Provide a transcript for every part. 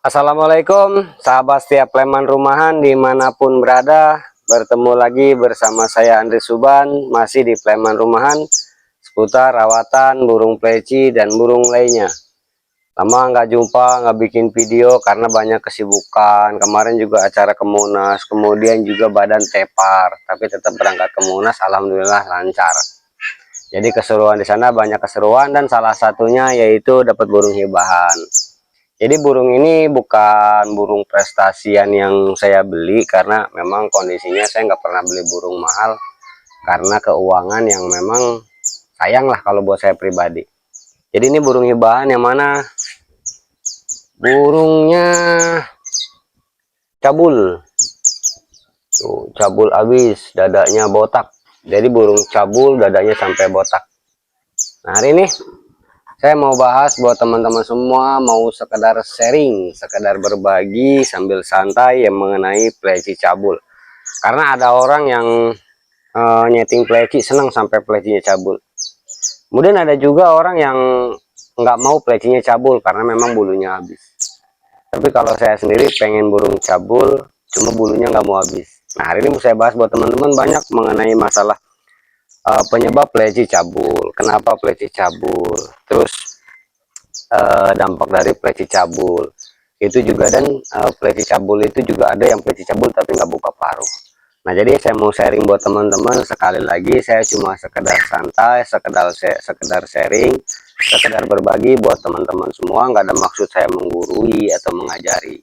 Assalamualaikum sahabat setiap Sleman Rumahan dimanapun berada. Bertemu lagi bersama saya Andri Suban, masih di Sleman Rumahan, seputar rawatan burung pleci dan burung lainnya. Lama nggak jumpa, nggak bikin video karena banyak kesibukan. Kemarin juga acara ke Munas, kemudian juga badan tepar, tapi tetap berangkat ke Munas, alhamdulillah lancar. Jadi keseruan di sana, banyak keseruan, dan salah satunya yaitu dapat burung hibahan. Jadi burung ini bukan burung prestasian yang saya beli, karena memang kondisinya saya nggak pernah beli burung mahal karena keuangan yang memang sayang lah kalau buat saya pribadi. Jadi ini burung hibahan yang mana burungnya cabul. Tuh, cabul abis, dadanya botak. Jadi burung cabul dadanya sampai botak. Nah, hari ini saya mau bahas buat teman-teman semua, mau sekedar sharing, sekedar berbagi sambil santai yang mengenai pleci cabul. Karena ada orang yang nyeting pleci senang sampai plecinya cabul. Kemudian ada juga orang yang nggak mau plecinya cabul karena memang bulunya habis. Tapi kalau saya sendiri pengen burung cabul, cuma bulunya nggak mau habis. Nah, hari ini mau saya bahas buat teman-teman banyak mengenai masalah penyebab pleci cabul. Kenapa pleci cabul? Terus dampak dari pleci cabul itu juga, dan pleci cabul itu juga ada yang pleci cabul tapi nggak buka paruh. Nah, jadi saya mau sharing buat teman-teman. Sekali lagi saya cuma sekedar santai, sekedar sharing, sekedar berbagi buat teman-teman semua, nggak ada maksud saya menggurui atau mengajari.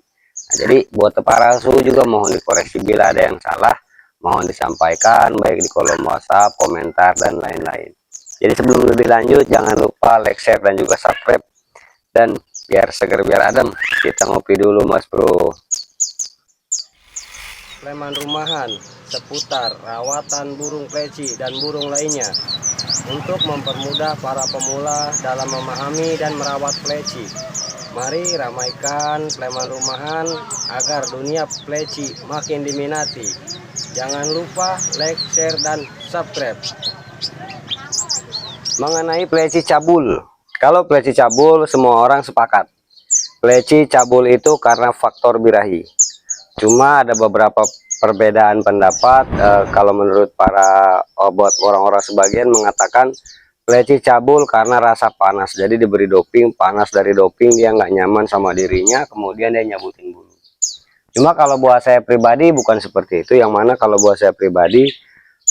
Nah, jadi buat para suhu juga mohon dikoreksi bila ada yang salah, mohon disampaikan baik di kolom WhatsApp, komentar, dan lain-lain. Jadi sebelum lebih lanjut, jangan lupa like, share, dan juga subscribe. Dan biar seger biar adem, kita ngopi dulu mas bro. Sleman Rumahan seputar rawatan burung pleci dan burung lainnya, untuk mempermudah para pemula dalam memahami dan merawat pleci. Mari ramaikan Sleman Rumahan agar dunia pleci makin diminati. Jangan lupa like, share, dan subscribe. Mengenai pleci cabul, kalau pleci cabul semua orang sepakat, pleci cabul itu karena faktor birahi. Cuma ada beberapa perbedaan pendapat. Kalau menurut para buat orang-orang sebagian mengatakan pleci cabul karena rasa panas, jadi diberi doping, panas dari doping dia nggak nyaman sama dirinya, kemudian dia nyabutin bulu. Cuma kalau buat saya pribadi bukan seperti itu. Yang mana kalau buat saya pribadi,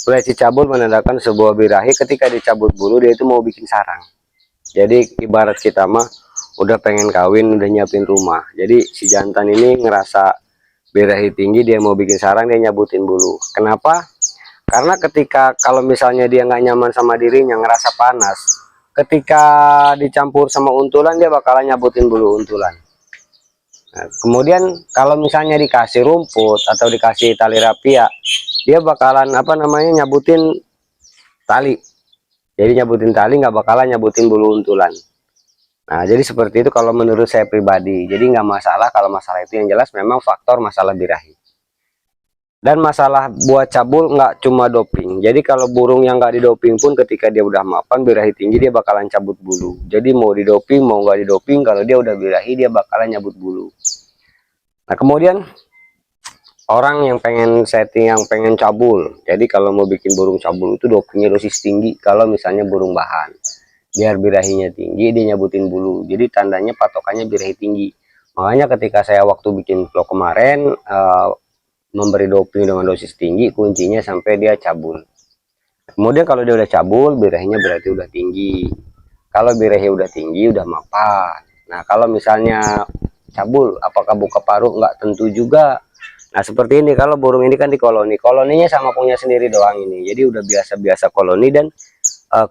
pleci cabul menandakan sebuah birahi. Ketika dicabut bulu dia itu mau bikin sarang. Jadi ibarat kita mah udah pengen kawin, udah nyiapin rumah. Jadi si jantan ini ngerasa birahi tinggi, dia mau bikin sarang, dia nyabutin bulu. Kenapa? Karena ketika kalau misalnya dia nggak nyaman sama dirinya, ngerasa panas, ketika dicampur sama untulan dia bakalan nyabutin bulu untulan. Nah, kemudian kalau misalnya dikasih rumput atau dikasih tali rapia, dia bakalan apa namanya nyabutin tali. Jadi nyabutin tali, nggak bakalan nyabutin bulu untulan. Nah, jadi seperti itu kalau menurut saya pribadi. Jadi nggak masalah kalau masalah itu, yang jelas memang faktor masalah birahi. Dan masalah buat cabul nggak cuma doping. Jadi kalau burung yang nggak didoping pun ketika dia udah mapan birahi tinggi, dia bakalan cabut bulu. Jadi mau didoping mau nggak didoping, kalau dia udah birahi dia bakalan nyabut bulu. Nah, kemudian orang yang pengen setting, yang pengen cabul, jadi kalau mau bikin burung cabul itu dopingnya dosis tinggi. Kalau misalnya burung bahan, biar birahinya tinggi, dia nyabutin bulu. Jadi tandanya patokannya birahi tinggi. Makanya ketika saya waktu bikin vlog kemarin, memberi doping dengan dosis tinggi, kuncinya sampai dia cabul. Kemudian kalau dia udah cabul, birahinya berarti udah tinggi. Kalau birahi udah tinggi, udah mapan. Nah, kalau misalnya cabul, apakah buka paruh? Nggak tentu juga. Nah, seperti ini, kalau burung ini kan di koloni, koloninya sama punya sendiri doang ini. Jadi udah biasa-biasa koloni, dan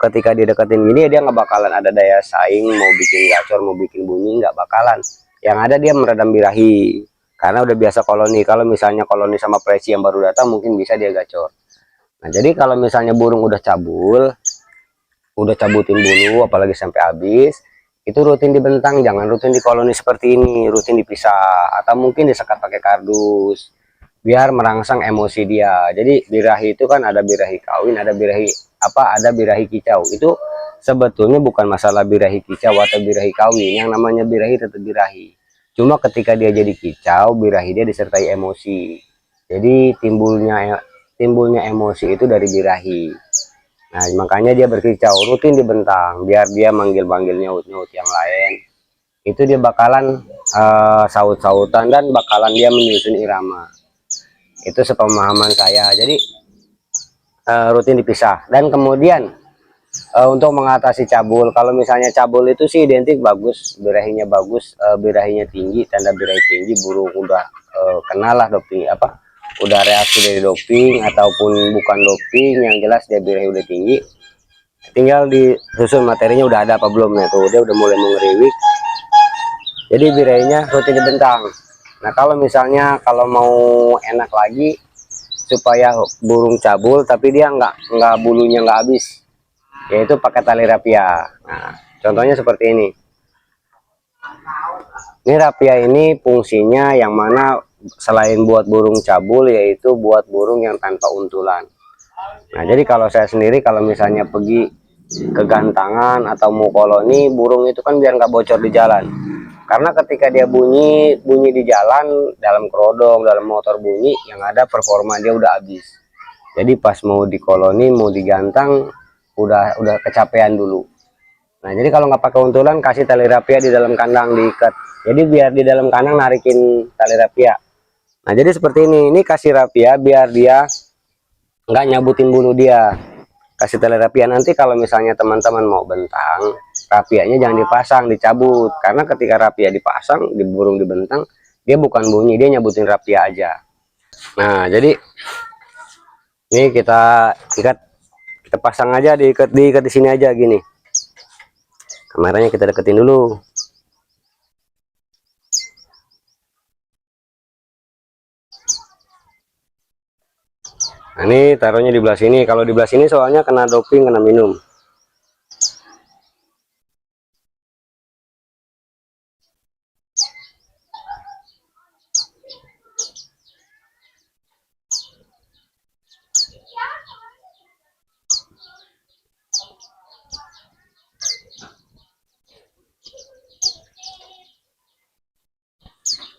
ketika dia deketin gini, dia nggak bakalan ada daya saing, mau bikin gacor, mau bikin bunyi, nggak bakalan. Yang ada dia meredam birahi, karena udah biasa koloni. Kalau misalnya koloni sama pleci yang baru datang, mungkin bisa dia gacor. Nah, jadi kalau misalnya burung udah cabul, udah cabutin bulu, apalagi sampai habis, itu rutin dibentang, jangan rutin di koloni seperti ini, rutin dipisah, atau mungkin disekat pakai kardus, biar merangsang emosi dia. Jadi birahi itu kan ada birahi kawin, ada birahi ada birahi kicau. Itu sebetulnya bukan masalah birahi kicau atau birahi kawin, yang namanya birahi tetap birahi. Cuma ketika dia jadi kicau, birahi dia disertai emosi. Jadi timbulnya emosi itu dari birahi. Nah, makanya dia berkicau, rutin dibentang biar dia manggil-manggil nyaut-nyaut yang lain. Itu dia bakalan saut-sautan dan bakalan dia menyusun irama. Itu sepemahaman saya. Jadi rutin dipisah. Dan kemudian untuk mengatasi cabul, kalau misalnya cabul itu sih identik bagus, birahinya bagus, birahinya tinggi, tanda birahi tinggi, burung udah kenal lah doping apa, udah reaksi dari doping ataupun bukan doping, yang jelas dia birahi udah tinggi. Tinggal disusun materinya udah ada apa belum, ya tuh dia udah mulai mengeriwik. Jadi birahinya rutin dibentang. Nah kalau misalnya kalau mau enak lagi supaya burung cabul tapi dia nggak bulunya nggak habis, yaitu pakai tali rapia. Nah, contohnya seperti ini. Ini rapia ini fungsinya yang mana selain buat burung cabul, yaitu buat burung yang tanpa untulan. Nah, jadi kalau saya sendiri kalau misalnya pergi ke gantangan atau mau koloni, burung itu kan biar nggak bocor di jalan. Karena ketika dia bunyi di jalan, dalam kerodong, dalam motor bunyi, yang ada performa dia udah habis. Jadi pas mau di koloni, mau digantang, udah kecapean dulu. Nah jadi kalau nggak pakai untulan, kasih tali rapia di dalam kandang, diikat. Jadi biar di dalam kandang narikin tali rapia. Nah jadi seperti ini kasih rapia biar dia nggak nyabutin bulu dia. Kasih tali rapia. Nanti kalau misalnya teman-teman mau bentang, rapianya jangan dipasang, dicabut. Karena ketika rapia dipasang, di burung dibentang, dia bukan bunyi, dia nyabutin rapia aja. Nah jadi ini kita ikat, kita pasang aja, diikat di sini aja gini. Kameranya kita deketin dulu. Nah ini taruhnya di belah sini. Kalau di belah sini soalnya kena doping, kena minum.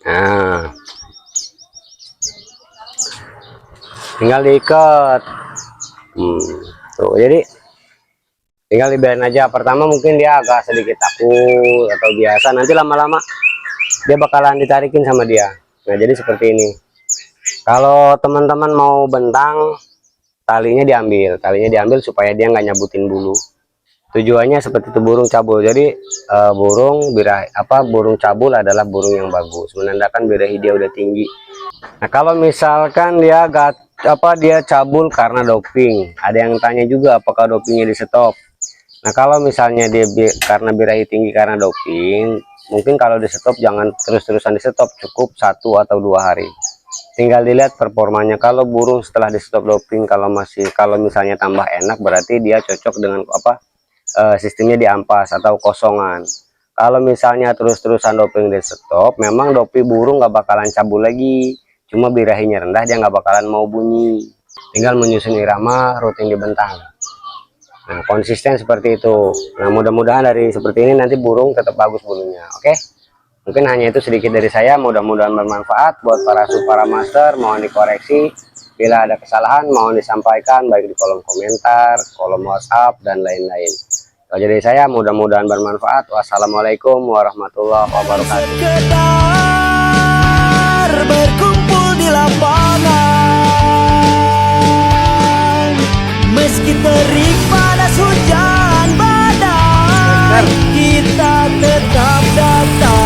Nah tinggal diikat. Tuh jadi tinggal dibiarin aja. Pertama mungkin dia agak sedikit takut atau biasa, nanti lama-lama dia bakalan ditarikin sama dia. Nah jadi seperti ini. Kalau teman-teman mau bentang, talinya diambil supaya dia nggak nyabutin bulu. Tujuannya seperti itu, burung cabul. Jadi burung cabul adalah burung yang bagus, menandakan birahi dia udah tinggi. Nah kalau misalkan dia cabul karena doping, ada yang tanya juga apakah dopingnya di stop. Nah kalau misalnya dia karena birahi tinggi karena doping, mungkin kalau di stop jangan terus-terusan di stop, cukup 1 atau 2 hari. Tinggal dilihat performanya. Kalau burung setelah di stop doping, kalau misalnya tambah enak, berarti dia cocok dengan sistemnya di ampas atau kosongan. Kalau misalnya terus-terusan doping di stop, memang doping burung nggak bakalan cabul lagi, cuma birahinya rendah, dia nggak bakalan mau bunyi. Tinggal menyusun irama, rutin dibentang. Nah konsisten seperti itu. Nah mudah-mudahan dari seperti ini nanti burung tetap bagus bulunya. Oke, mungkin hanya itu sedikit dari saya, mudah-mudahan bermanfaat buat para master. Mohon dikoreksi bila ada kesalahan, mohon disampaikan baik di kolom komentar, kolom WhatsApp, dan lain-lain. Jadi saya, mudah-mudahan bermanfaat. Wassalamualaikum warahmatullahi wabarakatuh. Sekedar berkumpul di lapangan, meski terik panas hujan badai, kita tetap datang.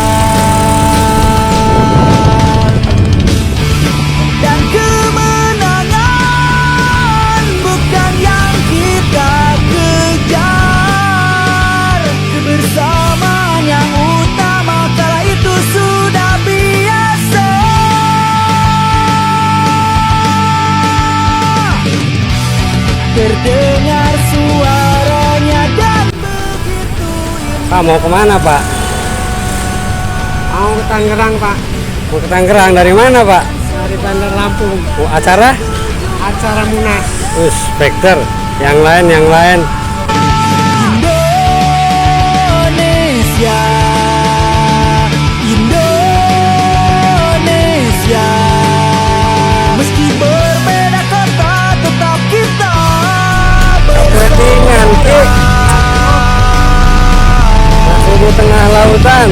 Dan kemenangan bukan yang kita kejar, kebersamaan yang utama kala itu sudah biasa. Terdengar suaranya dan begitu indah. Pak mau kemana Pak? Mau ke Tangerang Pak. Mau ke Tangerang, dari mana Pak? Dari Bandar Lampung. Acara? Acara Munas. Spekter. Yang lain. Indonesia, Indonesia. Meski berbeda kota, tetap kita Ketinggian, Ki. Masih di tengah lautan.